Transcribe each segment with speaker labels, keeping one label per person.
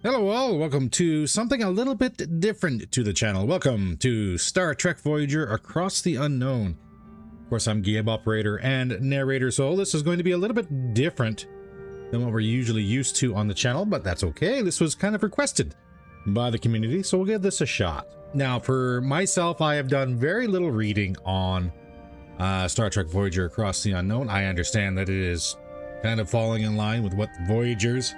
Speaker 1: Hello all, welcome to something a little bit different to the channel. Welcome to Star Trek Voyager Across the Unknown. Of course, I'm game operator and narrator, so this is going to be a little bit different than what we're usually used to on the channel, but that's okay. This was kind of requested by the community, so we'll give this a shot. Now, for myself, I have done very little reading on Star Trek Voyager Across the Unknown. I understand that it is kind of falling in line with what Voyager's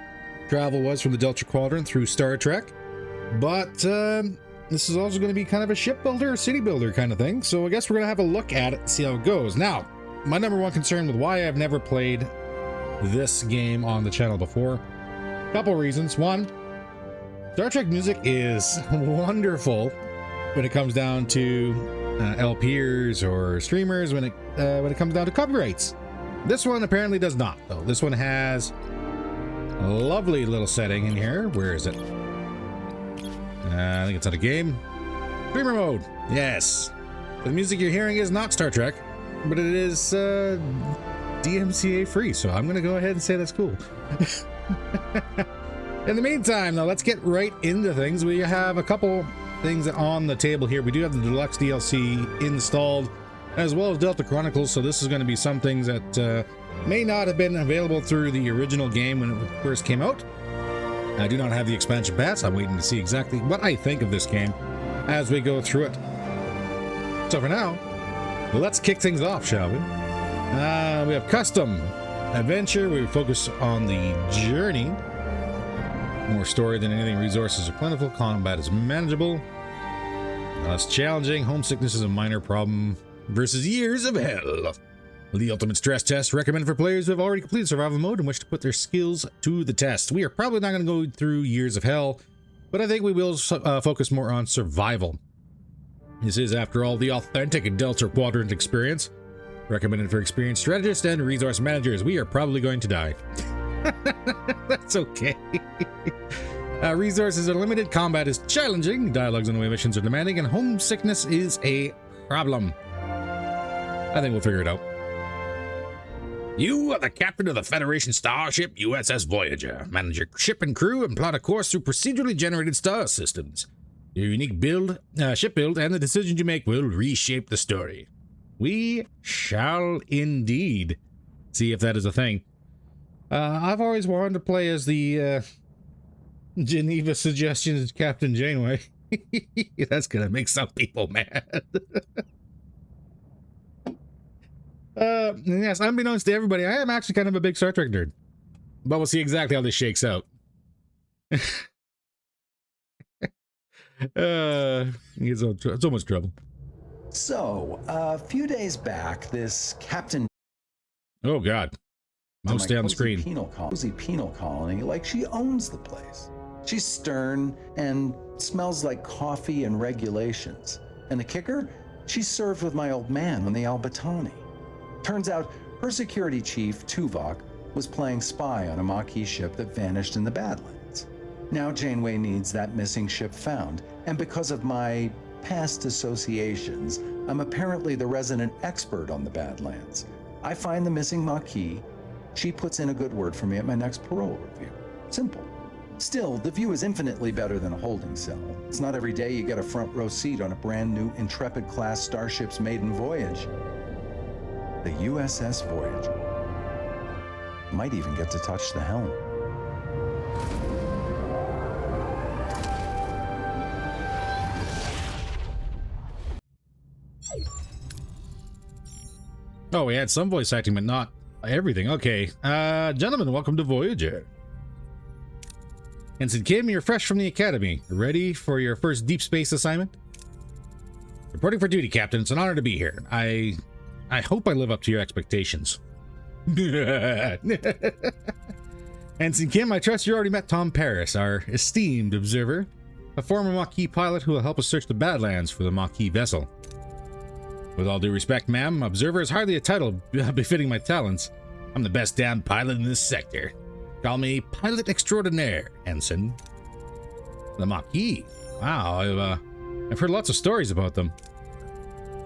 Speaker 1: travel was from the Delta Quadrant through Star Trek, but this is also going to be kind of a shipbuilder, city builder kind of thing, so I guess we're going to have a look at it and see how it goes. Now, my number one concern with why I've never played this game on the channel before, a couple reasons. One, Star Trek music is wonderful when it comes down to LPers or streamers, when it comes down to copyrights. This one apparently does not, though. This one has a lovely little setting in here. Where is it? I think it's on a game. Streamer mode. Yes. The music you're hearing is not Star Trek, but it is DMCA free, so I'm going to go ahead and say that's cool. In the meantime, though, let's get right into things. We have a couple things on the table here. We do have the Deluxe DLC installed, as well as Delta Chronicles, so this is going to be some things that may not have been available through the original game when it first came out. I do not have the expansion pass. I'm waiting to see exactly what I think of this game as we go through it. So for now, let's kick things off, shall we? We have custom adventure. We focus on the journey. More story than anything. Resources are plentiful. Combat is manageable. Less challenging. Homesickness is a minor problem versus years of hell. The ultimate stress test recommended for players who have already completed survival mode and wish to put their skills to the test. We are probably not going to go through years of hell, but I think we will focus more on survival. This is, after all, the authentic Delta Quadrant experience, recommended for experienced strategists and resource managers. We are probably going to die. That's okay. Resources are limited, combat is challenging, dialogues and missions are demanding, and homesickness is a problem. I think we'll figure it out. You are the captain of the Federation starship USS Voyager. Manage your ship and crew and plot a course through procedurally generated star systems. Your unique ship build, and the decisions you make will reshape the story. We shall indeed see if that is a thing. I've always wanted to play as the Geneva Suggestions Captain Janeway. That's gonna make some people mad. Yes, unbeknownst to everybody, I am actually kind of a big Star Trek nerd. But we'll see exactly how this shakes out. It's so much trouble.
Speaker 2: So, a few days back, this Captain...
Speaker 1: Oh, God. Mouse down the screen.
Speaker 2: Cozy penal colony, like she owns the place. She's stern and smells like coffee and regulations. And the kicker? She's served with my old man on the Albatani. Turns out her security chief, Tuvok, was playing spy on a Maquis ship that vanished in the Badlands. Now Janeway needs that missing ship found, and because of my past associations, I'm apparently the resident expert on the Badlands. I find the missing Maquis, she puts in a good word for me at my next parole review. Simple. Still, the view is infinitely better than a holding cell. It's not every day you get a front row seat on a brand new Intrepid-class starship's maiden voyage. The USS Voyager. Might even get to touch the helm.
Speaker 1: Oh, we had some voice acting, but not everything. Okay. Gentlemen, welcome to Voyager. Ensign Kim, you're fresh from the academy. Ready for your first deep space assignment? Reporting for duty, Captain. It's an honor to be here. I hope I live up to your expectations. Ensign Kim, I trust you already met Tom Paris, our esteemed observer, a former Maquis pilot who will help us search the Badlands for the Maquis vessel. With all due respect, ma'am, observer is hardly a title befitting my talents. I'm the best damned pilot in this sector. Call me Pilot Extraordinaire, Ensign. The Maquis. Wow, I've heard lots of stories about them.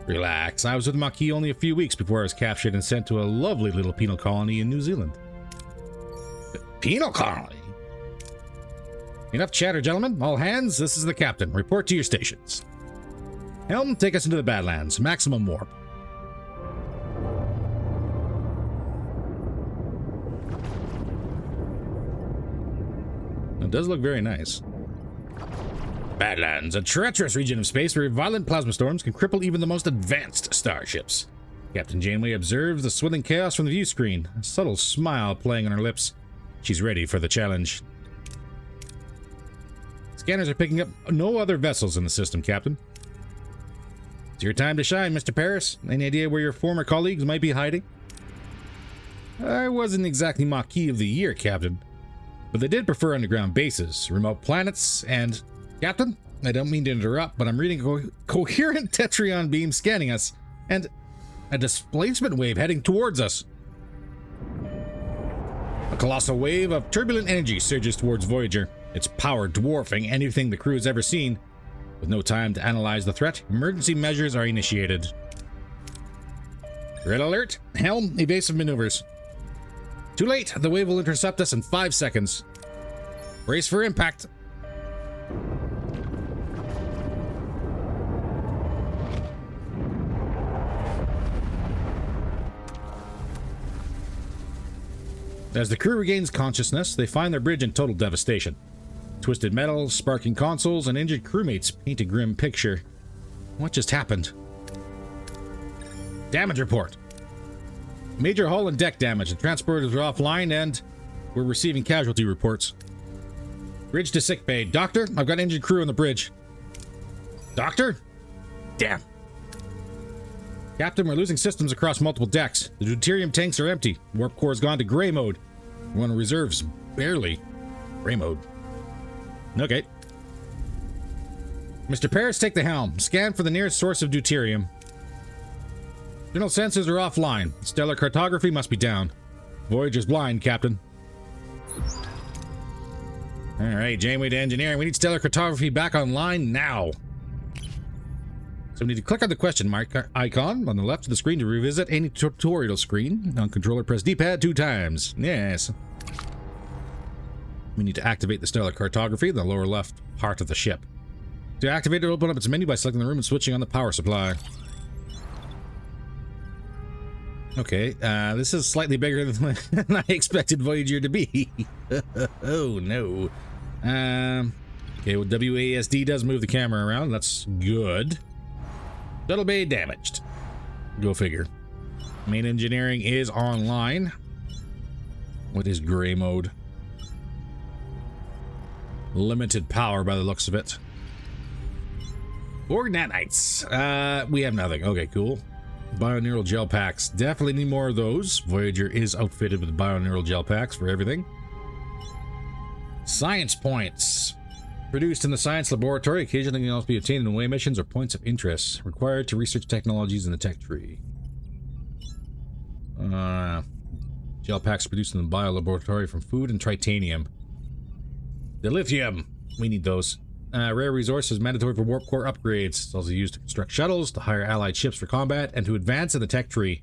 Speaker 1: Relax, I was with the Maquis only a few weeks before I was captured and sent to a lovely little penal colony in New Zealand. Penal colony? Enough chatter, gentlemen. All hands, this is the captain. Report to your stations. Helm, take us into the Badlands. Maximum warp. It does look very nice. Badlands, a treacherous region of space where violent plasma storms can cripple even the most advanced starships. Captain Janeway observes the swirling chaos from the view screen, a subtle smile playing on her lips. She's ready for the challenge. Scanners are picking up no other vessels in the system, Captain. It's your time to shine, Mr. Paris. Any idea where your former colleagues might be hiding? I wasn't exactly Maquis of the Year, Captain, but they did prefer underground bases, remote planets, and... Captain, I don't mean to interrupt, but I'm reading a coherent Tetrion beam scanning us, and a displacement wave heading towards us. A colossal wave of turbulent energy surges towards Voyager, its power dwarfing anything the crew has ever seen. With no time to analyze the threat, emergency measures are initiated. Red alert! Helm, evasive maneuvers. Too late! The wave will intercept us in 5 seconds. Brace for impact. As the crew regains consciousness, they find their bridge in total devastation. Twisted metal, sparking consoles, and injured crewmates paint a grim picture. What just happened? Damage report. Major hull and deck damage. The transporters are offline and we're receiving casualty reports. Bridge to sickbay. Doctor, I've got injured crew on the bridge. Doctor? Damn. Captain, we're losing systems across multiple decks. The deuterium tanks are empty. Warp core has gone to gray mode. One reserves barely. Gray mode. Okay. Mr. Paris, take the helm. Scan for the nearest source of deuterium. General sensors are offline. Stellar cartography must be down. Voyager's blind, Captain. Alright, Janeway to engineering. We need stellar cartography back online now. So we need to click on the question mark icon on the left of the screen to revisit any tutorial screen. On controller, press D-pad 2 times. Yes. We need to activate the stellar cartography in the lower left part of the ship. To activate it, open up its menu by selecting the room and switching on the power supply. Okay, this is slightly bigger than I expected Voyager to be. Oh no. Okay, well, WASD does move the camera around. That's good. Shuttle bay damaged. Go figure. Main engineering is online. What is gray mode? Limited power by the looks of it. Borg nanites. We have nothing. Okay, cool. Bioneural gel packs. Definitely need more of those. Voyager is outfitted with bioneural gel packs for everything. Science points. Produced in the science laboratory, occasionally can also be obtained in away missions or points of interest. Required to research technologies in the tech tree. Gel packs produced in the bio laboratory from food and tritanium. The lithium. We need those. Rare resources mandatory for warp core upgrades. It's also used to construct shuttles, to hire allied ships for combat, and to advance in the tech tree.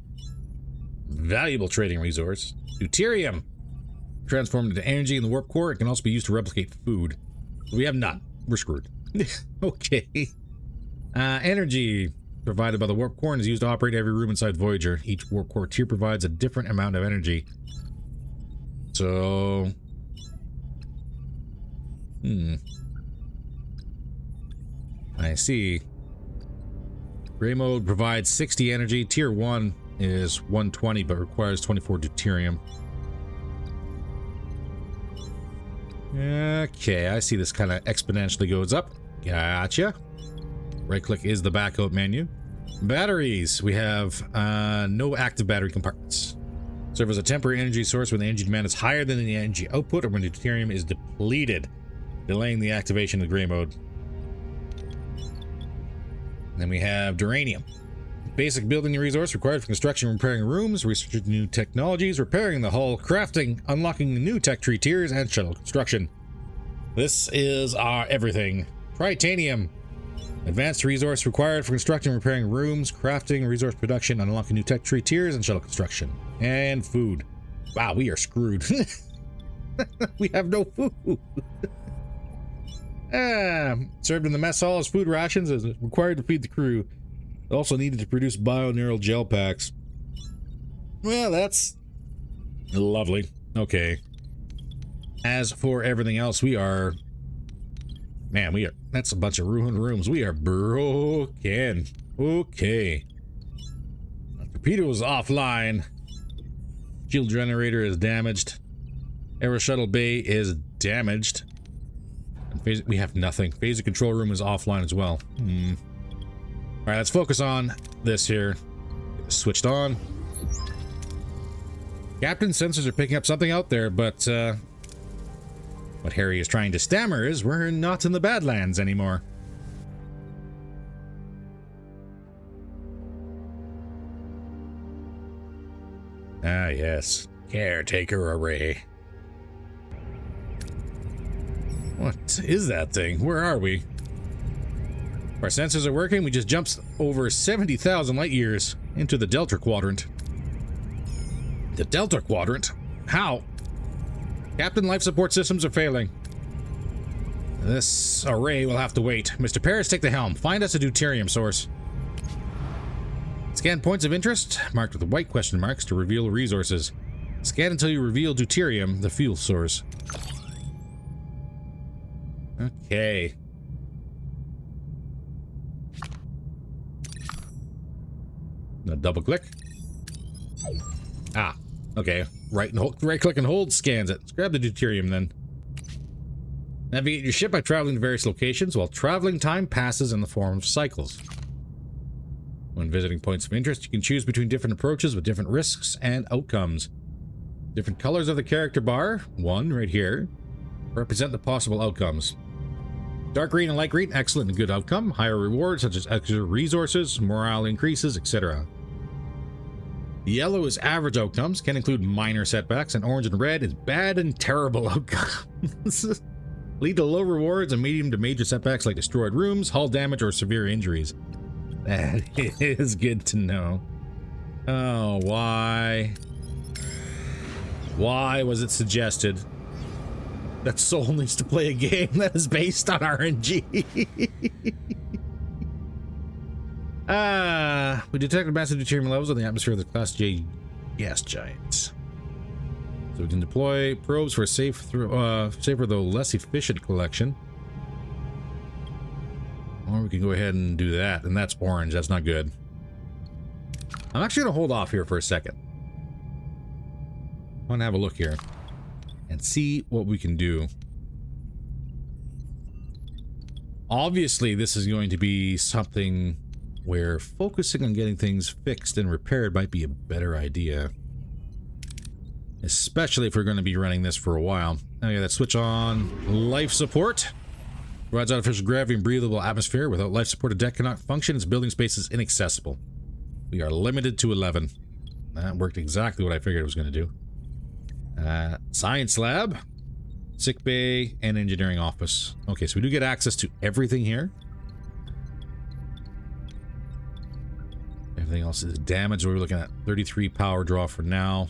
Speaker 1: Valuable trading resource. Deuterium. Transformed into energy in the warp core, it can also be used to replicate food. We have none. We're screwed. Okay. Energy provided by the warp core and is used to operate every room inside Voyager. Each warp core tier provides a different amount of energy. So... I see. Gray mode provides 60 energy. Tier 1 is 120 but requires 24 deuterium. Okay, I see this kind of exponentially goes up. Gotcha. Right click is the backup menu. Batteries. We have no active battery compartments. Serve as a temporary energy source when the energy demand is higher than the energy output or when the deuterium is depleted, delaying the activation of gray mode. Then we have duranium. Basic building resource required for construction and repairing rooms, researching new technologies, repairing the hull, crafting, unlocking new tech tree tiers, and shuttle construction. This is our everything. Tritanium. Advanced resource required for constructing and repairing rooms, crafting, resource production, unlocking new tech tree tiers, and shuttle construction. And food. Wow, we are screwed. We have no food. Served in the mess hall as food rations as required to feed the crew. It also needed to produce bioneural gel packs. Well, that's lovely. Okay. As for everything else, we are... Man, we are... That's a bunch of ruined rooms. We are broken. Okay. Torpedo is offline. Shield generator is damaged. Aero shuttle bay is damaged. And we have nothing. Phaser control room is offline as well. Alright, let's focus on this here. Switched on. Captain's sensors are picking up something out there, but what Harry is trying to stammer is we're not in the Badlands anymore. Ah, yes. Caretaker array. What is that thing? Where are we? Our sensors are working. We just jumped over 70,000 light years into the Delta Quadrant. The Delta Quadrant? How? Captain, life support systems are failing. This array will have to wait. Mr. Paris, take the helm. Find us a deuterium source. Scan points of interest, marked with white question marks to reveal resources. Scan until you reveal deuterium, the fuel source. Okay. Now double click. Ah, okay. Right click and hold scans it. Let's grab the deuterium then. Navigate your ship by traveling to various locations while traveling time passes in the form of cycles. When visiting points of interest, you can choose between different approaches with different risks and outcomes. Different colors of the character bar, one right here, represent the possible outcomes. Dark green and light green, excellent and good outcome. Higher rewards such as extra resources, morale increases, etc. Yellow is average outcomes, can include minor setbacks, and orange and red is bad and terrible outcomes. Lead to low rewards and medium to major setbacks like destroyed rooms, hull damage, or severe injuries. That is good to know. Oh, why? Why was it suggested that Soul needs to play a game that is based on RNG? We detected massive deuterium levels in the atmosphere of the Class J gas giant. So we can deploy probes for a safer though less efficient collection. Or we can go ahead and do that, and that's orange. That's not good. I'm actually going to hold off here for a second. I want to have a look here and see what we can do. Obviously, this is going to be something where focusing on getting things fixed and repaired might be a better idea. Especially if we're going to be running this for a while. Okay, let's switch on life support. Provides artificial gravity and breathable atmosphere. Without life support, a deck cannot function. Its building space is inaccessible. We are limited to 11. That worked exactly what I figured it was going to do. Science lab, sick bay, and engineering office. Okay, so we do get access to everything here. Everything else is damaged. We're looking at 33 power draw for now.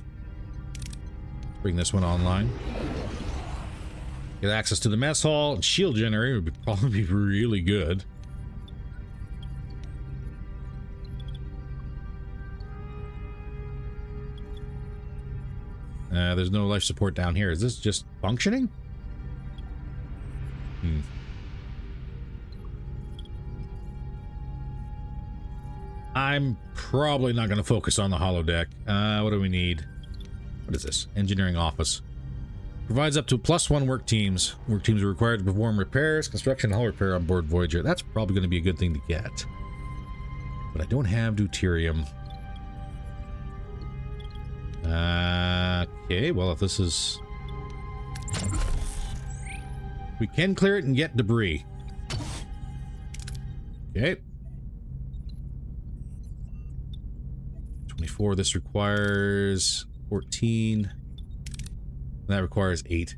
Speaker 1: Bring this one online. Get access to the mess hall. Shield generator would probably be really good. There's no life support down here. Is this just functioning? I'm probably not going to focus on the holodeck. What do we need? What is this? Engineering office. Provides up to +1 work teams. Work teams are required to perform repairs, construction, and hull repair on board Voyager. That's probably going to be a good thing to get. But I don't have deuterium. Okay, well, if this is... We can clear it and get debris. Okay. 24, this requires 14. That requires 8.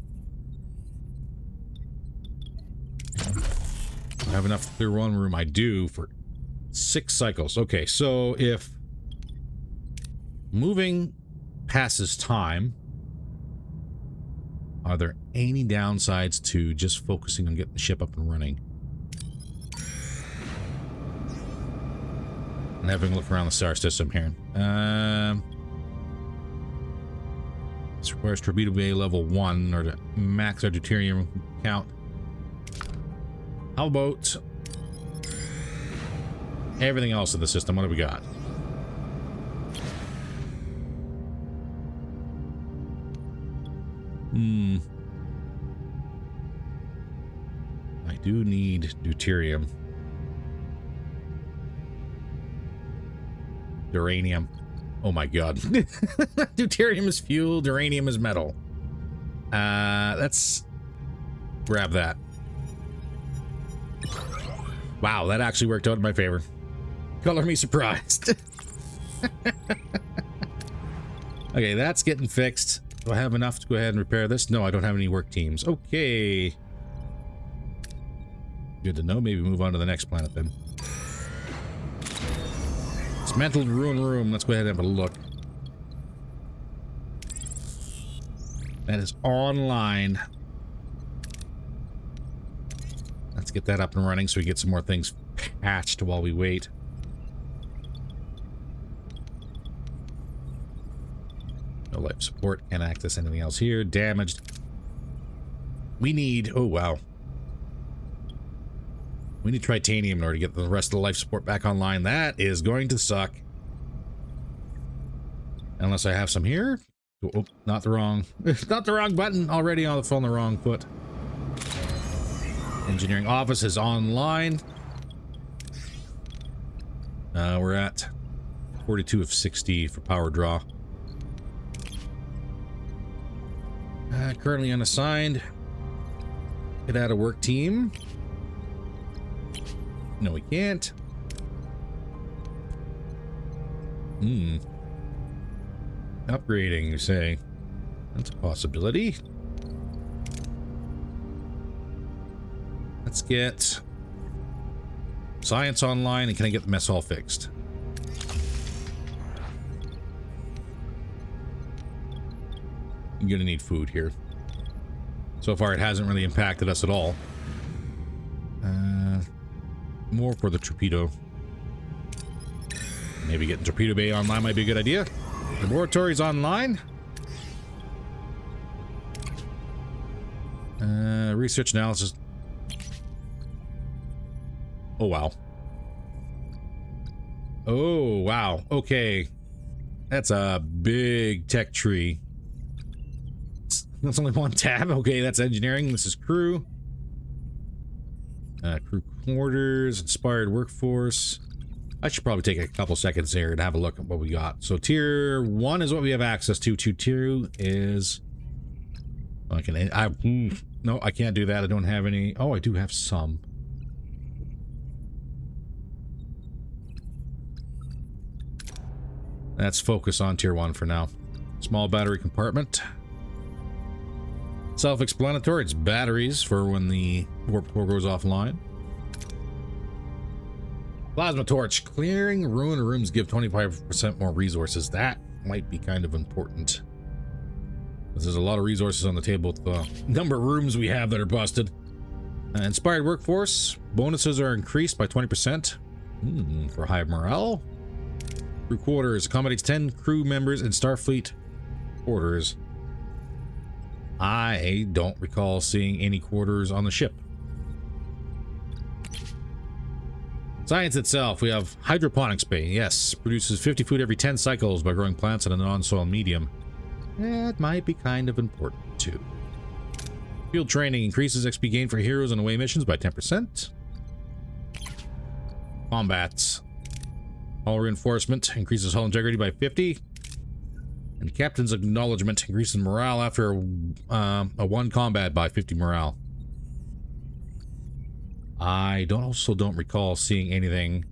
Speaker 1: I have enough to clear one room. I do for 6 cycles. Okay, so if moving passes time, Are there any downsides to just focusing on getting the ship up and running? And having a look around the star system here. This requires torpedo bay level 1 or to max our deuterium count. How about everything else in the system? What do we got? I do need deuterium. Uranium. Oh my god. Deuterium is fuel, uranium is metal. Let's grab that. Wow, that actually worked out in my favor. Color me surprised. Okay, that's getting fixed. Do I have enough to go ahead and repair this? No, I don't have any work teams. Okay. Good to know. Maybe move on to the next planet then. Dismantled ruin room. Let's go ahead and have a look. That is online. Let's get that up and running so we get some more things patched while we wait. No life support. Can't access anything else here. Damaged. We need... Oh, wow. We need titanium in order to get the rest of the life support back online. That is going to suck. Unless I have some here. Oh, not the wrong... not the wrong button. Already on the wrong foot. Engineering office is online. We're at 42 of 60 for power draw. Currently unassigned. Get out of work team. No, we can't. Upgrading, you say? That's a possibility. Let's get science online, and can I get the mess hall fixed? I'm gonna need food here. So far, it hasn't really impacted us at all. More for the torpedo. Maybe getting torpedo bay online might be a good idea. Laboratories online. Research analysis. Oh, wow. Oh, wow. Okay. That's a big tech tree. That's only one tab. Okay, that's engineering. This is crew. Crew quarters, inspired workforce. I should probably take a couple seconds here and have a look at what we got. So tier 1 is what we have access to. Tier 2 is... No, I can't do that. I don't have any... Oh, I do have some. Let's focus on tier 1 for now. Small battery compartment. Self-explanatory. It's batteries for when the warp core goes offline. Plasma torch. Clearing ruined rooms give 25% more resources. That might be kind of important. There's a lot of resources on the table with the number of rooms we have that are busted. Inspired workforce. Bonuses are increased by 20%. For high morale. Crew quarters. Accommodates 10 crew members in Starfleet quarters. I don't recall seeing any quarters on the ship. Science itself, we have hydroponics bay. Yes, produces 50 food every 10 cycles by growing plants in a non-soil medium. That might be kind of important too. Field training increases XP gain for heroes and away missions by 10%. Combats. Hull reinforcement increases hull integrity by 50. And captain's acknowledgement increases morale after a 1 combat by 50 morale. I don't recall seeing anything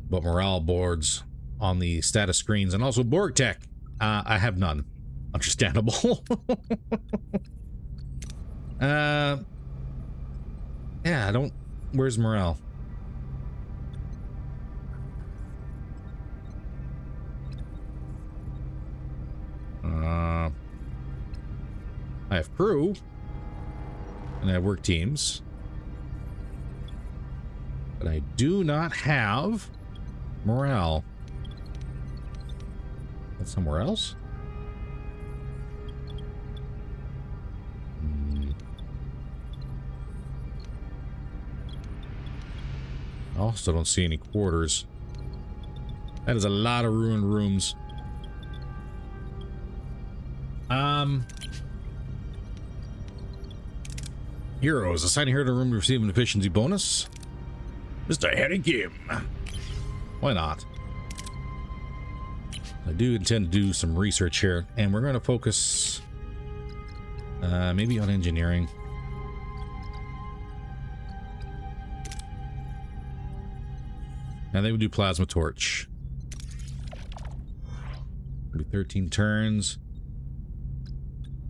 Speaker 1: but morale boards on the status screens, and also Borg tech. I have none. Understandable. Yeah, I don't... Where's morale? I have have crew. And I have work teams. But I do not have morale. That's somewhere else? I also don't see any quarters. That is a lot of ruined rooms. Heroes. Assign a hero to a room to receive an efficiency bonus. Mr. Harry Kim. Why not? I do intend to do some research here, and we're going to focus maybe on engineering. And they would do plasma torch. Maybe 13 turns.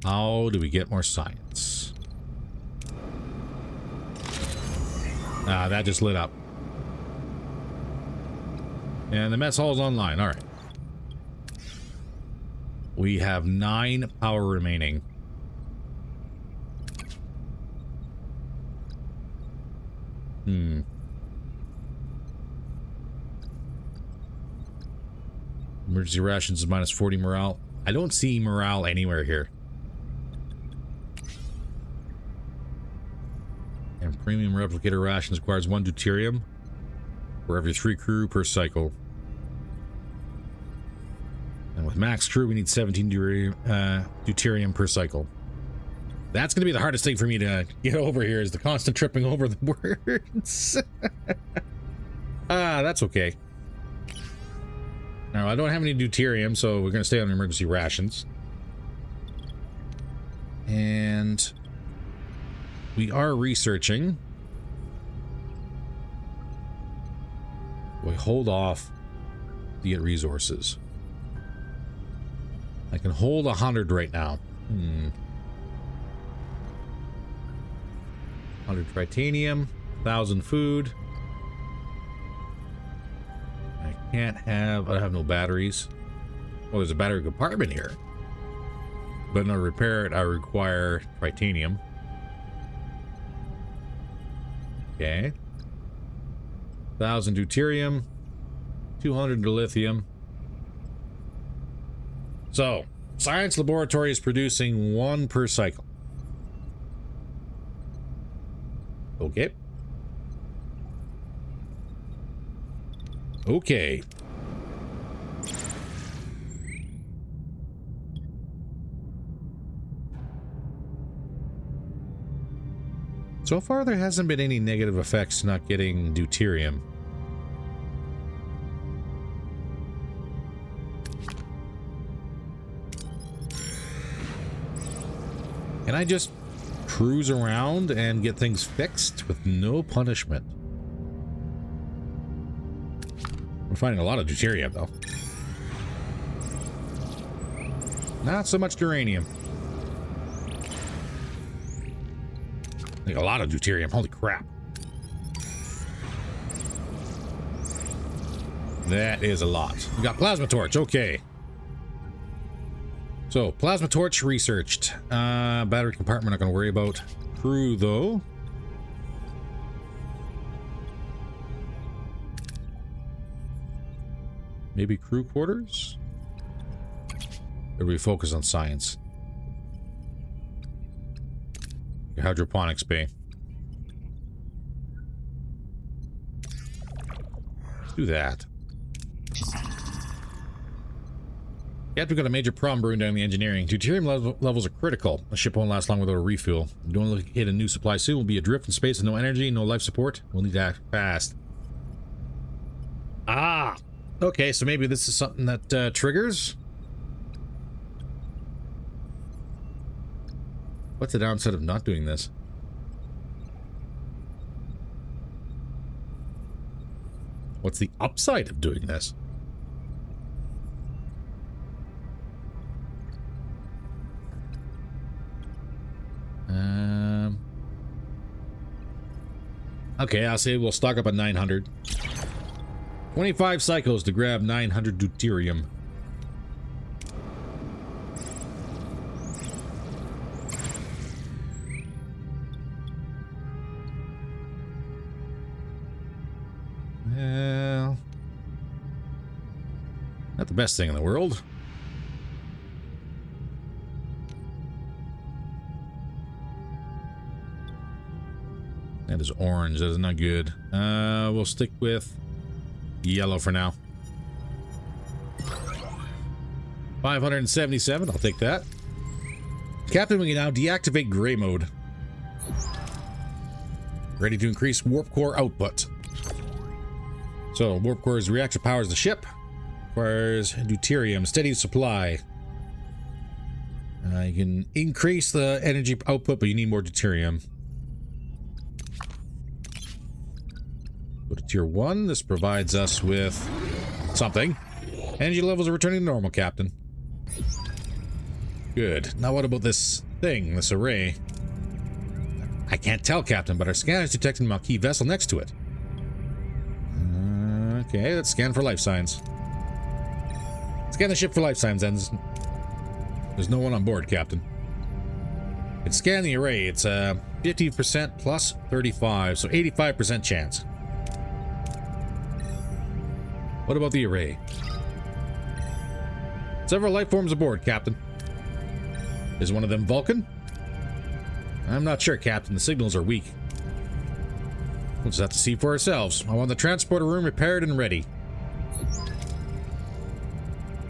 Speaker 1: How do we get more science? Ah, that just lit up. And the mess hall is online. All right. We have 9 power remaining. Emergency rations is minus 40 morale. I don't see morale anywhere here. And premium replicator rations requires 1 deuterium for every 3 crew per cycle. And with max crew, we need 17 deuterium per cycle. That's going to be the hardest thing for me to get over here, is the constant tripping over the words. That's okay. Now, I don't have any deuterium, so we're going to stay on emergency rations. And we are researching. We hold off to get resources. I can hold 100 right now. 100 titanium, 1,000 food. I can't have, I have no batteries. Well, there's a battery compartment here. But in order to repair it, I require titanium. Okay. 1,000 deuterium, 200 lithium. So, science laboratory is producing 1 per cycle. Okay. Okay. So far, there hasn't been any negative effects to not getting deuterium. Can I just cruise around and get things fixed with no punishment? I'm finding a lot of deuterium, though. Not so much uranium. Like a lot of deuterium. Holy crap. That is a lot. We got plasma torch. Okay. So, plasma torch researched. Battery compartment, not going to worry about. Crew, though. Maybe crew quarters? Or we focus on science? Hydroponics bay. Let's do that. Yet we've got a major problem brewing down in the engineering. Deuterium levels are critical. The ship won't last long without a refuel. If we don't hit a new supply soon, we'll be adrift in space with no energy, no life support. We'll need to act fast. Ah! Okay, so maybe this is something that triggers? What's the downside of not doing this? What's the upside of doing this? Okay, I'll say we'll stock up at 900. 25 cycles to grab 900 deuterium. Well, not the best thing in the world. That is orange. That is not good. We'll stick with yellow for now. 577. I'll take that. Captain, we can now deactivate gray mode. Ready to increase warp core output. So warp core's reactor powers the ship. Requires deuterium, steady supply. You can increase the energy output, but you need more deuterium. Go to tier 1. This provides us with something. Energy levels are returning to normal, Captain. Good. Now what about this thing, this array? I can't tell, Captain, but our scanner is detecting a Maquis vessel next to it. Okay, let's scan for life signs. Scan the ship for life signs, and there's no one on board, Captain. It's scan the array. It's 50% plus 35, so 85% chance. What about the array? Several life forms aboard, Captain. Is one of them Vulcan? I'm not sure, Captain. The signals are weak. We'll just have to see for ourselves. I want the transporter room repaired and ready.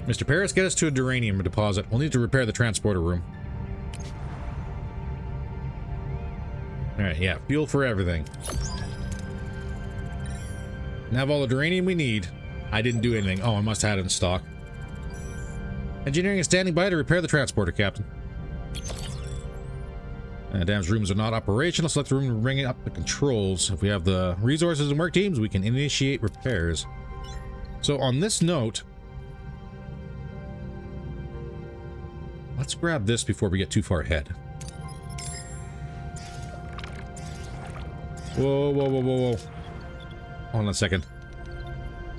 Speaker 1: Mr. Paris, get us to a duranium deposit. We'll need to repair the transporter room. Alright, yeah. Fuel for everything. Now have all the duranium we need. I didn't do anything. Oh, I must have had it in stock. Engineering is standing by to repair the transporter, Captain. Dam's rooms are not operational. Select the room to bring up the controls. If we have the resources and work teams, we can initiate repairs. So on this note, let's grab this before we get too far ahead. Whoa, whoa, whoa, whoa, whoa. Hold on a second.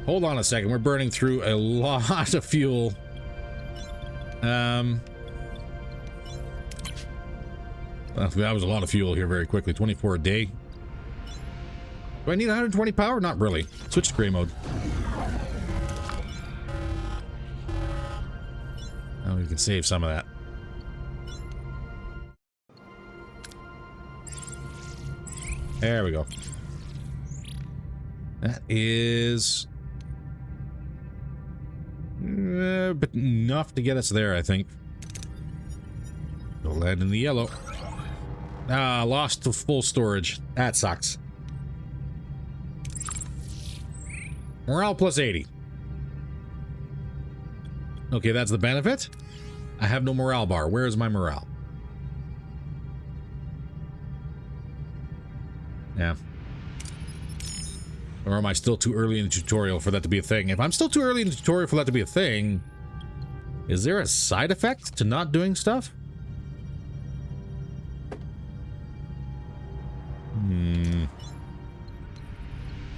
Speaker 1: Hold on a second. We're burning through a lot of fuel. That was a lot of fuel here very quickly. 24 a day. Do I need 120 power? Not really. Switch to gray mode. Oh, we can save some of that. There we go. That is... but enough to get us there, I think. We'll land in the yellow. Ah, lost to full storage. That sucks. Morale plus 80. Okay, that's the benefit. I have no morale bar. Where is my morale? Yeah. Or am I still too early in the tutorial for that to be a thing? If I'm still too early in the tutorial for that to be a thing, is there a side effect to not doing stuff?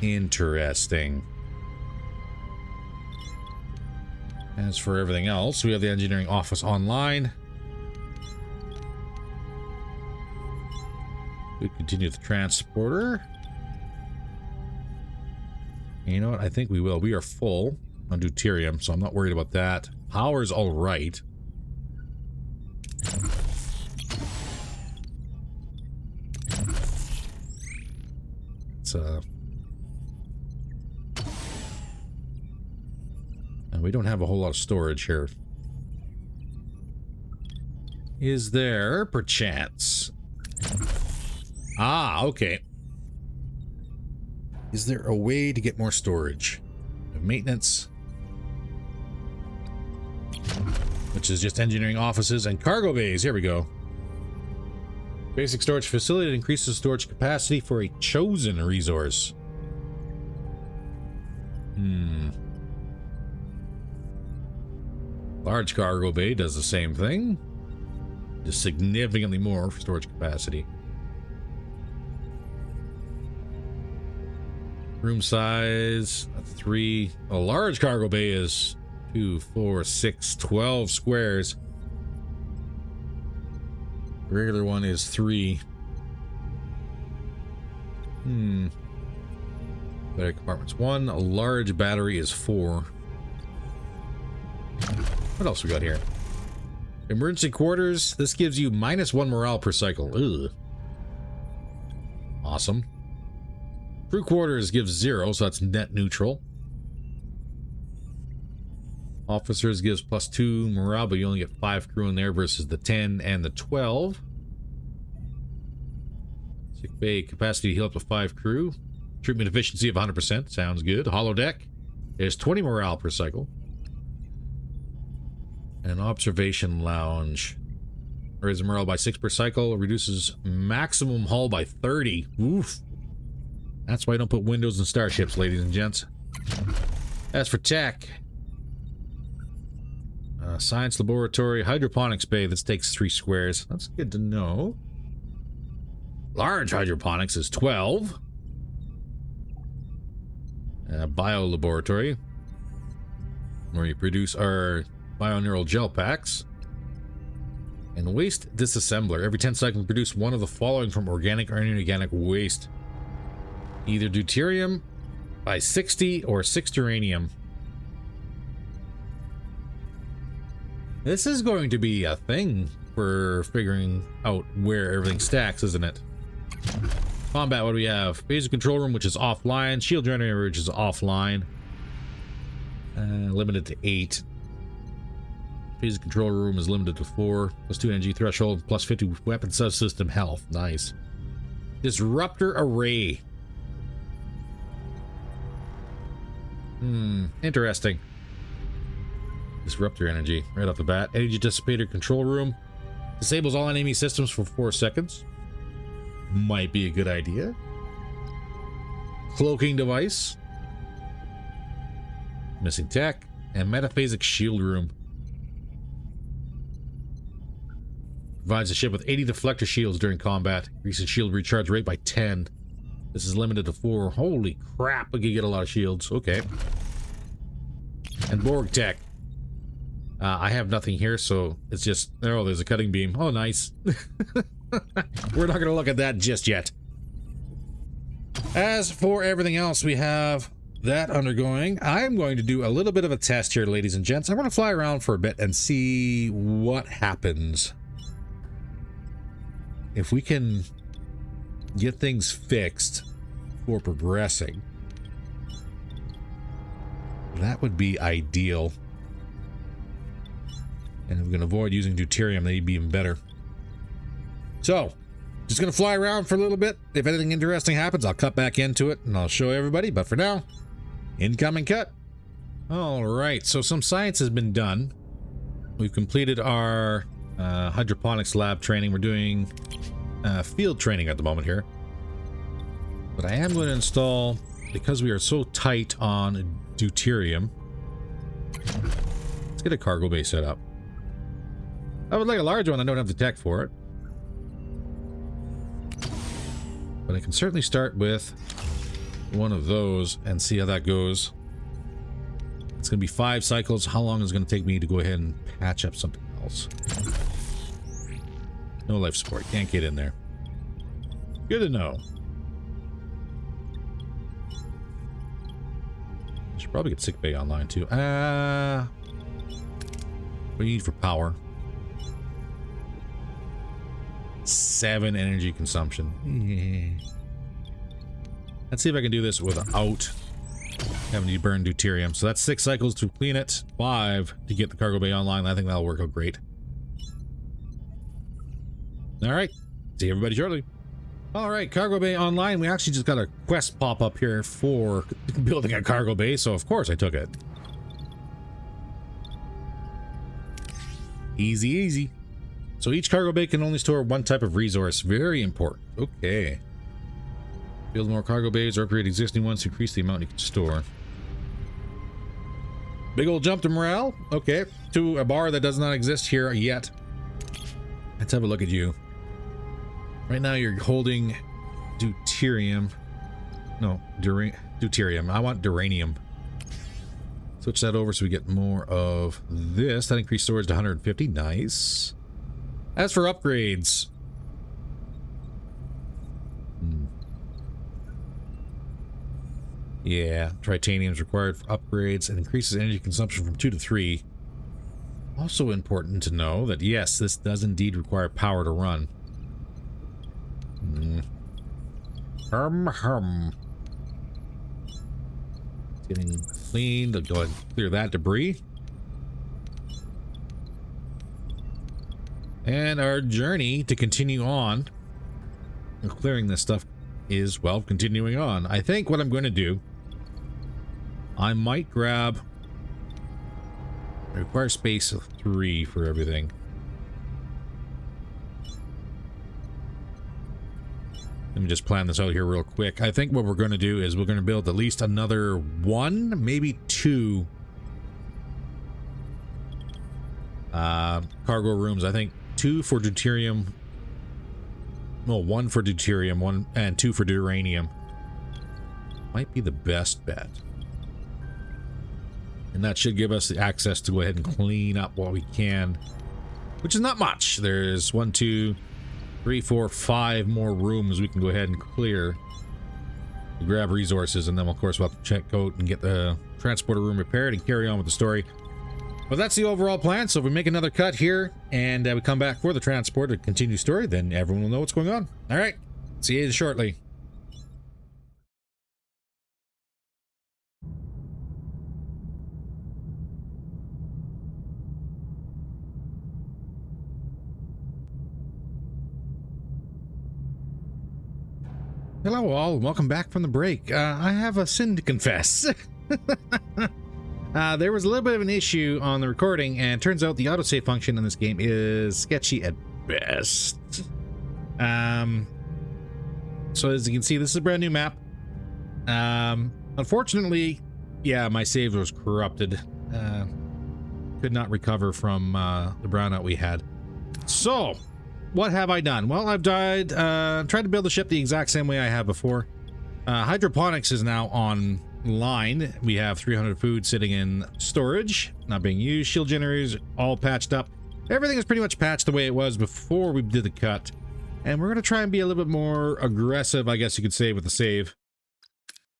Speaker 1: Interesting. As for everything else, we have the engineering office online. We continue the transporter. You know what? I think we will. We are full on deuterium, so I'm not worried about that. Power's all right. It's we don't have a whole lot of storage here. Is there, perchance? Ah, okay. Is there a way to get more storage? Maintenance. Which is just engineering offices and cargo bays. Here we go. Basic storage facility that increases storage capacity for a chosen resource. Large cargo bay does the same thing. Just significantly more storage capacity. Room size 3. A large cargo bay is 2, 4, 6, 12 squares. The regular one is 3. Battery compartments 1. A large battery is 4. What else we got here? Emergency quarters. This gives you -1 morale per cycle. Ugh. Awesome. Crew quarters gives 0, so that's net neutral. Officers gives +2 morale, but you only get 5 crew in there versus the 10 and the 12. Sick bay capacity to heal up to 5 crew. Treatment efficiency of 100%. Sounds good. Holodeck is 20 morale per cycle. And observation lounge. Raises morale by 6 per cycle. Reduces maximum hull by 30. Oof. That's why I don't put windows in starships, ladies and gents. As for tech. Science laboratory. Hydroponics bay. This takes 3 squares. That's good to know. Large hydroponics is 12. Bio laboratory. Where you produce our bioneural gel packs. And waste disassembler. Every 10 seconds produce one of the following from organic or inorganic waste. Either deuterium by 60 or 6 uranium. This is going to be a thing for figuring out where everything stacks, isn't it? Combat, what do we have? Phase control room, which is offline. Shield generator, which is offline. Limited to 8. Phase control room is limited to 4. +2 energy threshold, +50 weapon subsystem health. Nice. Disruptor array. Interesting. Disruptor energy, right off the bat. Energy dissipator control room. Disables all enemy systems for 4 seconds. Might be a good idea. Cloaking device. Missing tech. And metaphasic shield room. Provides the ship with 80 deflector shields during combat. Increases shield recharge rate by 10. This is limited to 4. Holy crap, we can get a lot of shields. Okay. And Borg tech. I have nothing here, so it's just... Oh, there's a cutting beam. Oh, nice. We're not going to look at that just yet. As for everything else, we have that undergoing. I'm going to do a little bit of a test here, ladies and gents. I want to fly around for a bit and see what happens if we can get things fixed for progressing. That would be ideal. And if we can avoid using deuterium, that'd be even better. So, just gonna fly around for a little bit. If anything interesting happens, I'll cut back into it and I'll show everybody. But for now, incoming cut. All right, so some science has been done. We've completed our hydroponics lab training. We're doing field training at the moment here. But I am going to install, because we are so tight on deuterium, let's get a cargo bay set up. I would like a large one. I don't have the tech for it. But I can certainly start with one of those and see how that goes. It's going to be 5 cycles. How long is it going to take me to go ahead and patch up something else? No life support. Can't get in there. Good to know. I should probably get sick bay online too. What do you need for power? 7 energy consumption. Yeah. Let's see if I can do this without having to burn deuterium. So that's 6 cycles to clean it, 5 to get the cargo bay online. I think that'll work out great. All right. See everybody shortly. All right, cargo bay online. We actually just got a quest pop up here for building a cargo bay, so of course I took it. Easy, easy. So each cargo bay can only store 1 type of resource. Very important. Okay. Build more cargo bays or upgrade existing ones to increase the amount you can store. Big old jump to morale. Okay. To a bar that does not exist here yet. Let's have a look at you. Right now you're holding deuterium. No, deuterium. I want duranium. Switch that over so we get more of this. That increased storage to 150. Nice. As for upgrades, Yeah, titanium is required for upgrades and increases energy consumption from 2 to 3. Also important to know that yes, this does indeed require power to run. Getting cleaned. I'll go ahead and clear that debris. And our journey to continue on and clearing this stuff is, well, continuing on. I think what I'm going to do, I might grab... I require space of 3 for everything. Let me just plan this out here real quick. I think what we're going to do is we're going to build at least another 1, maybe 2 cargo rooms. I think 2 for deuterium. Well, 1 for deuterium, 1 and 2 for uranium. Might be the best bet. And that should give us the access to go ahead and clean up what we can, which is not much. There's 1, 2, 3, 4, 5 more rooms we can go ahead and clear to grab resources, and then of course we'll have to check out and get the transporter room repaired and carry on with the story. But that's the overall plan. So if we make another cut here and we come back for the transporter to continue story, then everyone will know what's going on. All right, see you shortly. Hello all, and welcome back from the break. I have a sin to confess. There was a little bit of an issue on the recording, and it turns out the autosave function in this game is sketchy at best. So as you can see, this is a brand new map. Unfortunately, yeah, my save was corrupted. Could not recover from the brownout we had. So, what have I done? Well, I've tried to build the ship the exact same way I have before. Hydroponics is now online. We have 300 food sitting in storage, not being used. Shield generators all patched up. Everything is pretty much patched the way it was before we did the cut. And we're going to try and be a little bit more aggressive, I guess you could say, with the save.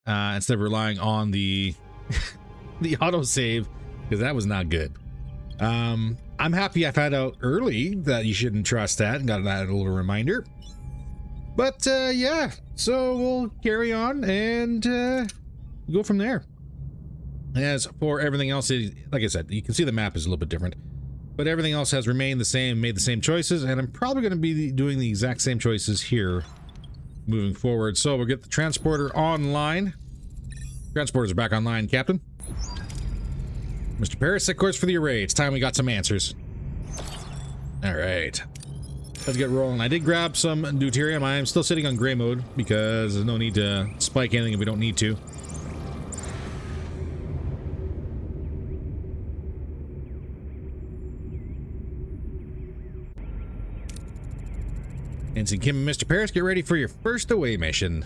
Speaker 1: Instead of relying on the the autosave, because that was not good. I'm happy I found out early that you shouldn't trust that and got that little reminder. But yeah, so we'll carry on and go from there. As for everything else, like I said, you can see the map is a little bit different, but everything else has remained the same, made the same choices, and I'm probably going to be doing the exact same choices here moving forward. So we'll get the transporter online. Transporters are back online, Captain. Mr. Paris, of course, for the array. It's time we got some answers. All right. Let's get rolling. I did grab some deuterium. I am still sitting on gray mode because there's no need to spike anything if we don't need to. Ensign Kim and Mr. Paris, get ready for your first away mission.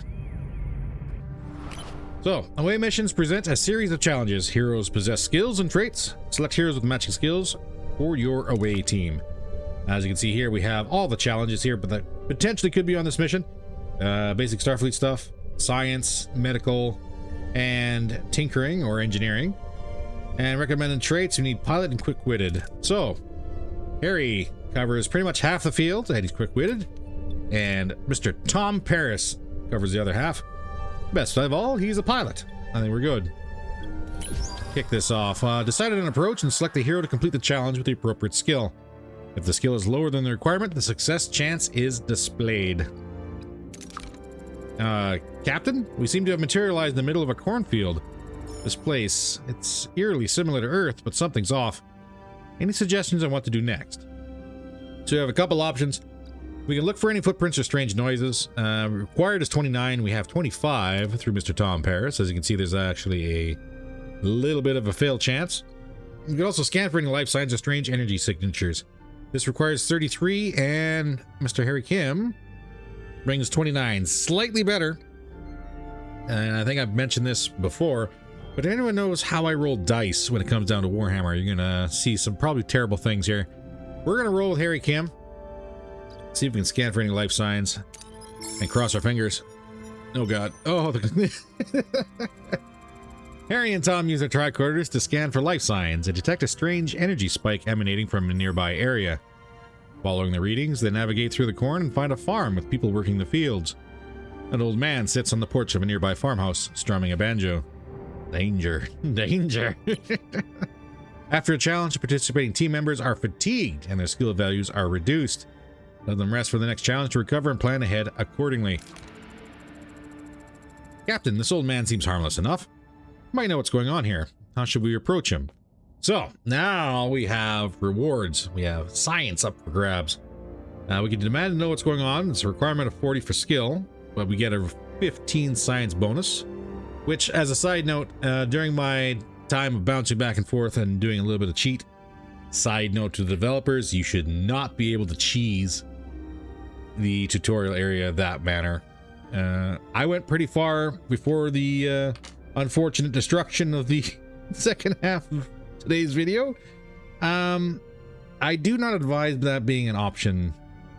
Speaker 1: So, away missions present a series of challenges. Heroes possess skills and traits. Select heroes with matching skills for your away team. As you can see here, we have all the challenges here, but that potentially could be on this mission. Basic Starfleet stuff, science, medical, and tinkering or engineering. And recommended traits, you need pilot and quick-witted. So, Harry covers pretty much half the field, and he's quick-witted. And Mr. Tom Paris covers the other half. Best of all, he's a pilot. I think we're good. Kick this off. Decide on an approach and select the hero to complete the challenge with the appropriate skill. If the skill is lower than the requirement, the success chance is displayed. Captain, we seem to have materialized in the middle of a cornfield. This place, it's eerily similar to Earth, but something's off. Any suggestions on what to do next? So you have a couple options. We can look for any footprints or strange noises. Required is 29. We have 25 through Mr. Tom Paris. As you can see, there's actually a little bit of a fail chance. You can also scan for any life signs or strange energy signatures. This requires 33, and Mr. Harry Kim brings 29. Slightly better. And I think I've mentioned this before, but if anyone knows how I roll dice when it comes down to Warhammer, you're going to see some probably terrible things here. We're going to roll with Harry Kim. See if we can scan for any life signs and cross our fingers. Oh god. Oh, Harry and Tom use their tricorders to scan for life signs and detect a strange energy spike emanating from a nearby area. Following the readings, they navigate through the corn and find a farm with people working the fields. An old man sits on the porch of a nearby farmhouse, strumming a banjo. Danger. Danger. After a challenge, participating team members are fatigued and their skill values are reduced. Let them rest for the next challenge to recover and plan ahead accordingly. Captain, this old man seems harmless enough. You might know what's going on here. How should we approach him? So, now we have rewards. We have science up for grabs. We can demand to know what's going on. It's a requirement of 40 for skill, but we get a 15 science bonus, which, as a side note, during my time of bouncing back and forth and doing a little bit of cheat, side note to the developers, you should not be able to cheese the tutorial area that manner. I went pretty far before the unfortunate destruction of the second half of today's video. I do not advise that being an option,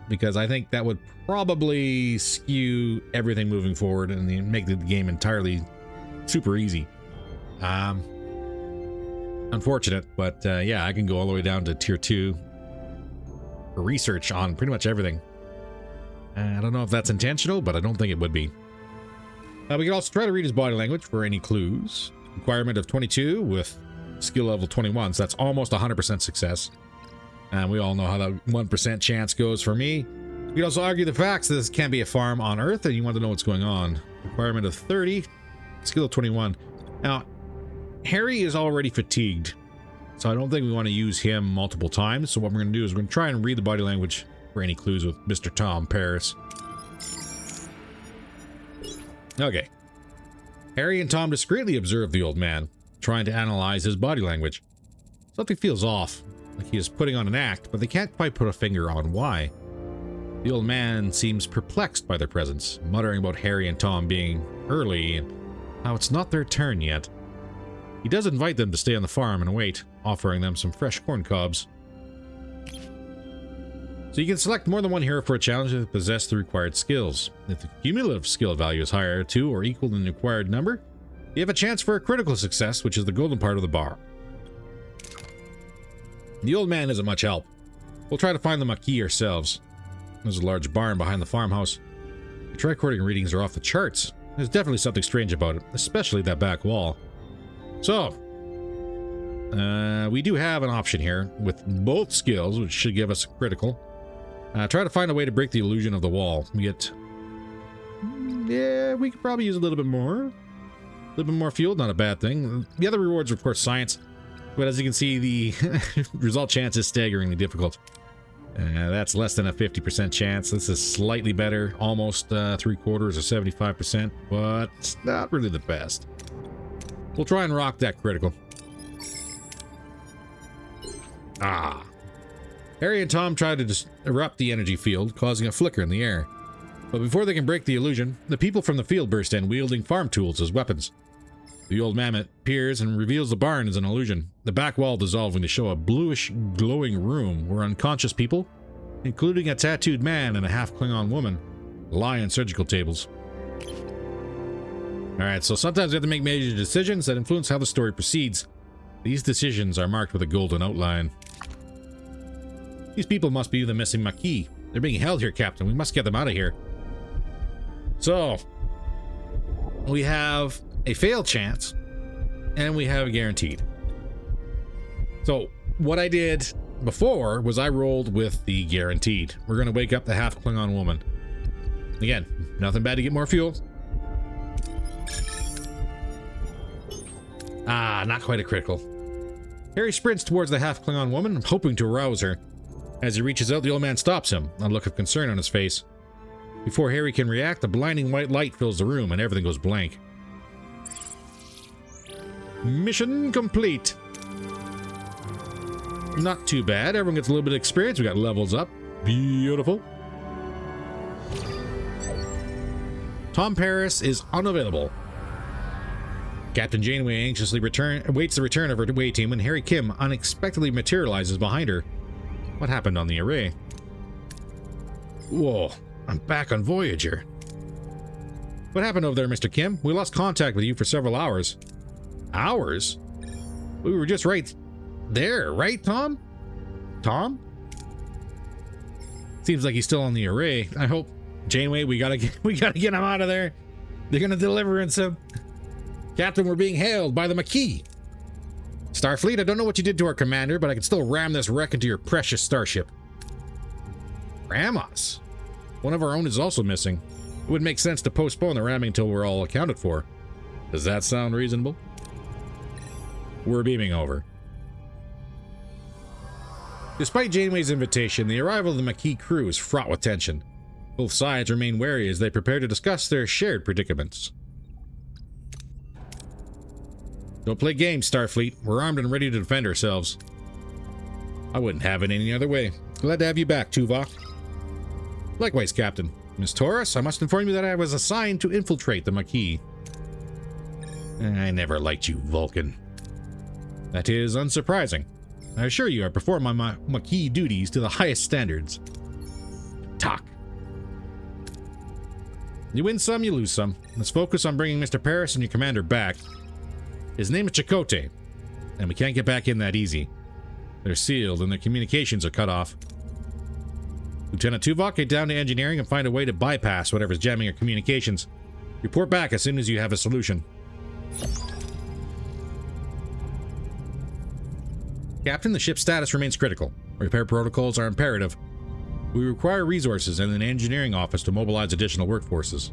Speaker 1: because I think that would probably skew everything moving forward and make the game entirely super easy. Unfortunate, but yeah, I can go all the way down to tier 2 for research on pretty much everything. I don't know if that's intentional, but I don't think it would be. We can also try to read his body language for any clues. Requirement of 22 with skill level 21, so that's almost 100% success. And we all know how that 1% chance goes for me. We can also argue the facts that this can be a farm on Earth and you want to know what's going on. Requirement of 30, skill of 21. Now, Harry is already fatigued, so I don't think we want to use him multiple times. So what we're going to do is we're going to try and read the body language for any clues with Mr. Tom Paris. Okay. Harry and Tom discreetly observe the old man, trying to analyze his body language. Something feels off, like he is putting on an act, but they can't quite put a finger on why. The old man seems perplexed by their presence, muttering about Harry and Tom being early and how it's not their turn yet. He does invite them to stay on the farm and wait, offering them some fresh corn cobs. So you can select more than one hero for a challenge that possess the required skills. If the cumulative skill value is higher to or equal than the required number, you have a chance for a critical success, which is the golden part of the bar. The old man isn't much help. We'll try to find the Maquis ourselves. There's a large barn behind the farmhouse. The tricording readings are off the charts. There's definitely something strange about it, especially that back wall. So, we do have an option here with both skills, which should give us a critical. Try to find a way to break the illusion of the wall. We get... yeah, we could probably use a little bit more. A little bit more fuel, not a bad thing. The other rewards are, of course, science. But as you can see, the result chance is staggeringly difficult. That's less than a 50% chance. This is slightly better, almost 3/4 or 75%, but it's not really the best. We'll try and rock that critical. Ah. Harry and Tom try to disrupt the energy field, causing a flicker in the air. But before they can break the illusion, the people from the field burst in, wielding farm tools as weapons. The old mammoth appears and reveals the barn as an illusion, the back wall dissolving to show a bluish, glowing room where unconscious people, including a tattooed man and a half-Klingon woman, lie on surgical tables. Alright, so sometimes we have to make major decisions that influence how the story proceeds. These decisions are marked with a golden outline. These people must be the missing Maquis. They're being held here, Captain. We must get them out of here. So, we have a failed chance, and we have a guaranteed. So, what I did before was I rolled with the guaranteed. We're going to wake up the half-Klingon woman. Again, nothing bad to get more fuel. Ah, not quite a critical. Harry sprints towards the half-Klingon woman, hoping to arouse her. As he reaches out, the old man stops him, a look of concern on his face. Before Harry can react, a blinding white light fills the room and everything goes blank. Mission complete. Not too bad. Everyone gets a little bit of experience. We got levels up. Beautiful. Tom Paris is unavailable. Captain Janeway anxiously awaits the return of her away team when Harry Kim unexpectedly materializes behind her. What happened on the array? Whoa, I'm back on Voyager. What happened over there, Mr. Kim? We lost contact with you for several hours. Hours? We were just right there, right, Tom? Tom? Seems like he's still on the array. I hope. Janeway, we gotta get him out of there. They're gonna deliverance him. Captain, we're being hailed by the Maquis. Starfleet, I don't know what you did to our commander, but I can still ram this wreck into your precious starship. Ram us? One of our own is also missing. It would make sense to postpone the ramming until we're all accounted for. Does that sound reasonable? We're beaming over. Despite Janeway's invitation, the arrival of the Maquis crew is fraught with tension. Both sides remain wary as they prepare to discuss their shared predicaments. Don't play games, Starfleet. We're armed and ready to defend ourselves. I wouldn't have it any other way. Glad to have you back, Tuvok. Likewise, Captain. Miss Torres, I must inform you that I was assigned to infiltrate the Maquis. I never liked you, Vulcan. That is unsurprising. I assure you I perform my Maquis duties to the highest standards. Talk. You win some, you lose some. Let's focus on bringing Mr. Paris and your commander back. His name is Chakotay, and we can't get back in that easy. They're sealed and their communications are cut off. Lieutenant Tuvok, get down to engineering and find a way to bypass whatever's jamming your communications. Report back as soon as you have a solution. Captain, the ship's status remains critical. Repair protocols are imperative. We require resources and an engineering office to mobilize additional workforces.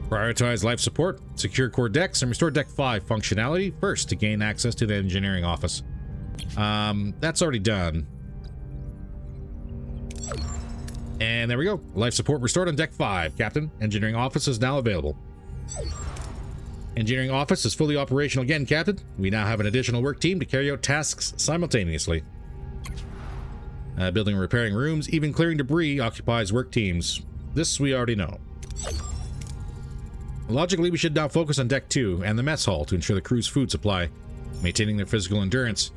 Speaker 1: Prioritize life support, secure core decks, and restore Deck 5 functionality first to gain access to the engineering office. That's already done. And there we go. Life support restored on Deck 5, Captain. Engineering office is now available. Engineering office is fully operational again, Captain. We now have an additional work team to carry out tasks simultaneously. Building and repairing rooms, even clearing debris occupies work teams. This we already know. Logically, we should now focus on Deck 2 and the mess hall to ensure the crew's food supply, maintaining their physical endurance.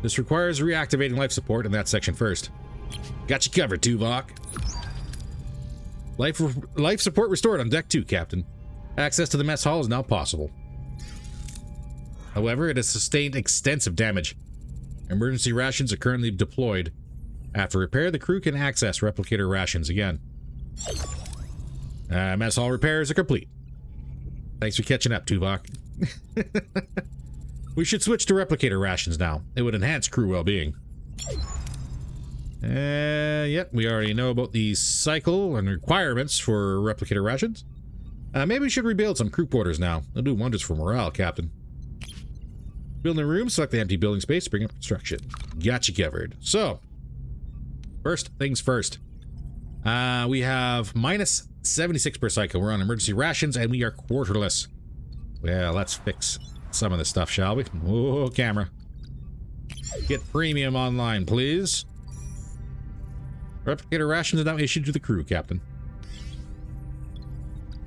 Speaker 1: This requires reactivating life support in that section first. Got you covered, Tuvok. Life support restored on Deck 2, Captain. Access to the mess hall is now possible. However, it has sustained extensive damage. Emergency rations are currently deployed. After repair, the crew can access replicator rations again. Mess hall repairs are complete. Thanks for catching up, Tuvok. We should switch to replicator rations now. It would enhance crew well-being. Yep, we already know about the cycle and requirements for replicator rations. Maybe we should rebuild some crew quarters now. They'll do wonders for morale, Captain. Building rooms, select the empty building space, bring up construction. Gotcha covered. So, first things first. We have minus 76 per cycle. We're on emergency rations and we are quarterless. Well, let's fix some of this stuff, shall we? Whoa, camera. Get premium online, please. Replicator rations are now issued to the crew, Captain.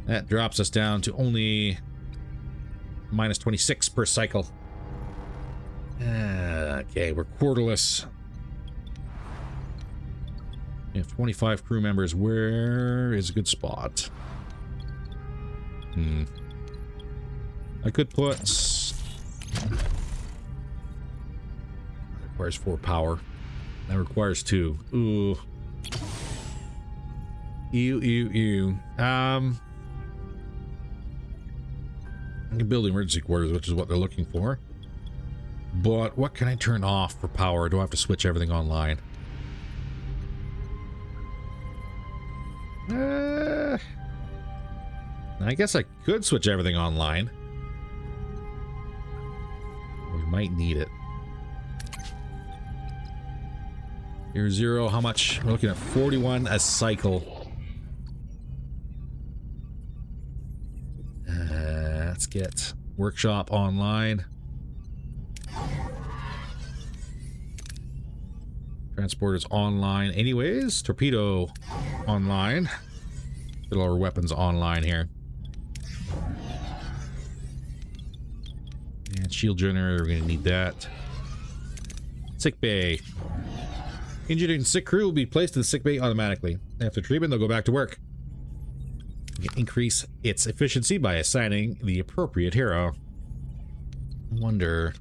Speaker 1: That drops us down to only minus 26 per cycle. Okay, we're quarterless. We have 25 crew members. Where is a good spot? I could put... That requires 4 power. That requires 2. Ooh. Ew. I can build emergency quarters, which is what they're looking for. But what can I turn off for power? Do I have to switch everything online? I guess I could switch everything online. We might need it. Here's 0. How much? We're looking at 41 a cycle. Let's get workshop online. Transporters online anyways. Torpedo online. Get all our weapons online here. And shield generator, we're going to need that. Sick bay. Injured and sick crew will be placed in the sick bay automatically. After treatment, they'll go back to work. You can increase its efficiency by assigning the appropriate hero. I wonder...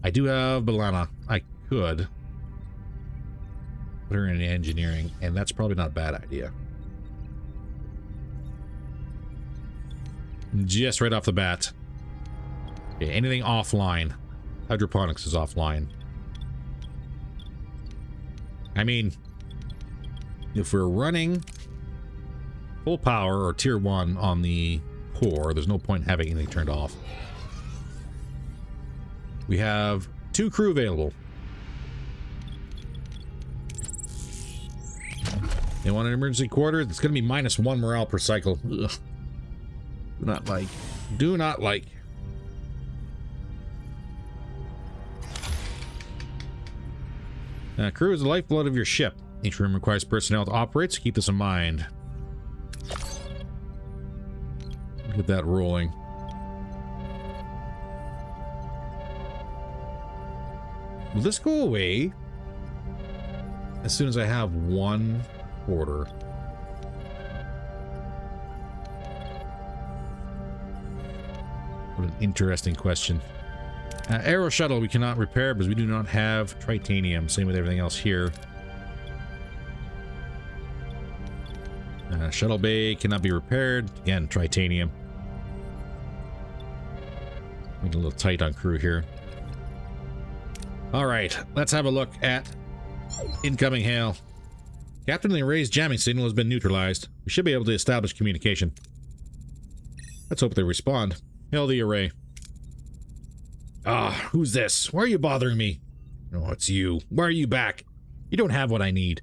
Speaker 1: I do have Balana. I could put her in engineering, and that's probably not a bad idea. Just right off the bat. Okay, anything offline. Hydroponics is offline. I mean, if we're running full power or tier 1 on the core, there's no point in having anything turned off. We have 2 crew available. They want an emergency quarter. It's going to be -1 morale per cycle. Ugh. Do not like. Do not like. Crew is the lifeblood of your ship. Each room requires personnel to operate, so keep this in mind. Get that rolling. Will this go away as soon as I have 1 quarter? What an interesting question. Aero shuttle we cannot repair because we do not have titanium. Same with everything else here. Shuttle bay cannot be repaired. Again, titanium. Make it a little tight on crew here. Alright, let's have a look at incoming hail. Captain, the array's jamming signal has been neutralized. We should be able to establish communication. Let's hope they respond. Hail the array. Ah, who's this? Why are you bothering me? Oh, it's you. Why are you back? You don't have what I need.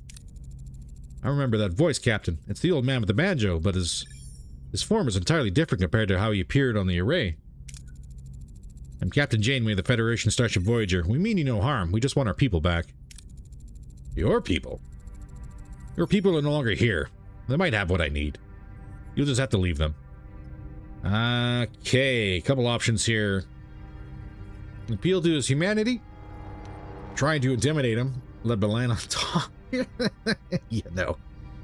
Speaker 1: I remember that voice, Captain. It's the old man with the banjo, but his form is entirely different compared to how he appeared on the array. I'm Captain Janeway of the Federation starship Voyager. We mean you no harm. We just want our people back. Your people? Your people are no longer here. They might have what I need. You'll just have to leave them. Okay, couple options here. Appeal to his humanity. Trying to intimidate him. Let Belan on top. Yeah, no.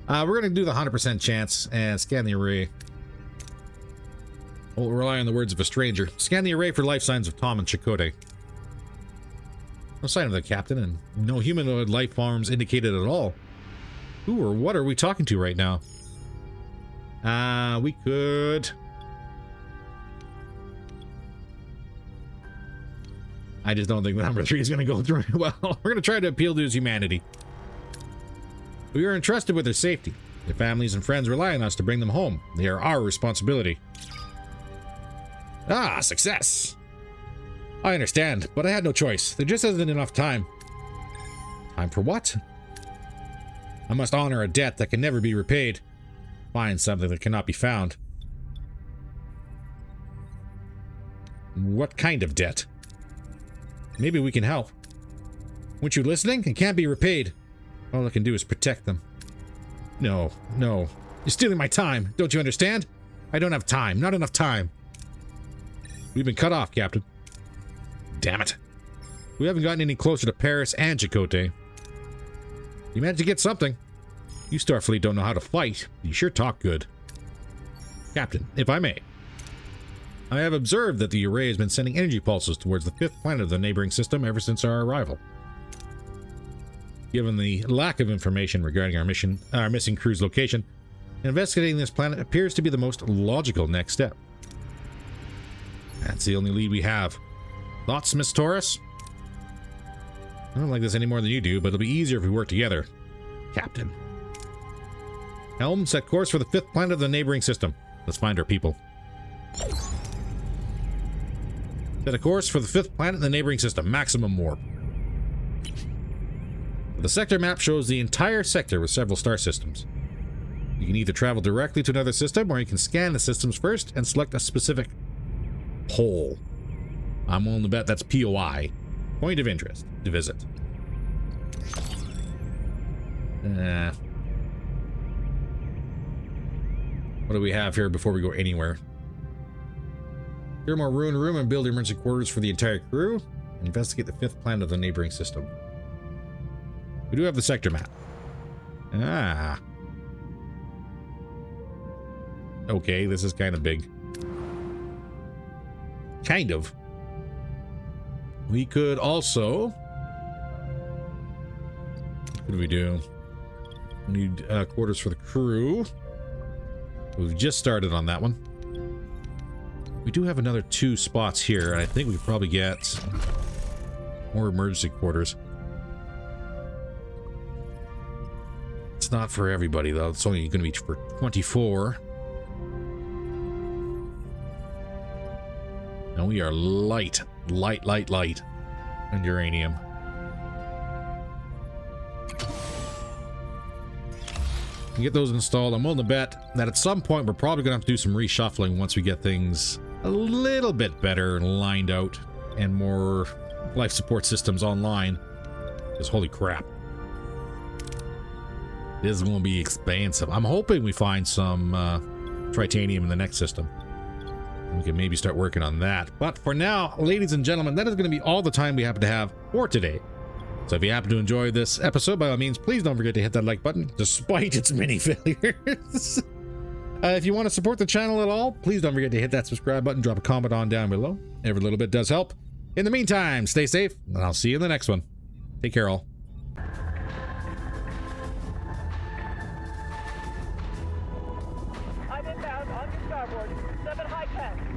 Speaker 1: We're going to do the 100% chance and scan the array. We'll rely on the words of a stranger. Scan the array for life signs of Tom and Chakotay. No sign of the captain, and no humanoid life forms indicated at all. Who or what are we talking to right now? We could... I just don't think the number 3 is going to go through well. We're going to try to appeal to his humanity. We are entrusted with their safety. Their families and friends rely on us to bring them home. They are our responsibility. Ah, success! I understand, but I had no choice. There just isn't enough time. Time for what? I must honor a debt that can never be repaid. Find something that cannot be found. What kind of debt? Maybe we can help. Weren't you listening? It can't be repaid. All I can do is protect them. No, no. You're stealing my time. Don't you understand? I don't have time. Not enough time. We've been cut off, Captain. Damn it. We haven't gotten any closer to Paris and Chakotay. You managed to get something. You Starfleet don't know how to fight. You sure talk good. Captain, if I may. I have observed that the array has been sending energy pulses towards the 5th planet of the neighboring system ever since our arrival. Given the lack of information regarding our missing crew's location, investigating this planet appears to be the most logical next step. That's the only lead we have. Thoughts, Miss Torres? I don't like this any more than you do, but it'll be easier if we work together. Captain. Helm, set course for the 5th planet of the neighboring system. Let's find our people. Set a course for the 5th planet in the neighboring system. Maximum warp. The sector map shows the entire sector with several star systems. You can either travel directly to another system, or you can scan the systems first and select a specific pole. I'm willing to bet that's POI. Point of interest to visit. What do we have here before we go anywhere? Clear more ruined room and build emergency quarters for the entire crew. Investigate the 5th planet of the neighboring system. We do have the sector map. Ah. okay, this is kind of big. Kind of. We could also... What do we do? We need quarters for the crew. We've just started on that one. We do have another 2 spots here, and I think we could probably get more emergency quarters. It's not for everybody, though. It's only going to be for 24. And we are light on uranium. We get those installed. I'm willing to bet that at some point we're probably going to have to do some reshuffling once we get things a little bit better and lined out and more life support systems online. Because holy crap. This is going to be expensive. I'm hoping we find some tritanium in the next system. We can maybe start working on that. But for now, ladies and gentlemen, that is going to be all the time we happen to have for today. So if you happen to enjoy this episode, by all means, please don't forget to hit that like button, despite its many failures. If you want to support the channel at all, please don't forget to hit that subscribe button, drop a comment on down below. Every little bit does help. In the meantime, stay safe, and I'll see you in the next one. Take care, all.
Speaker 3: I'm inbound on your starboard. 7 high 10.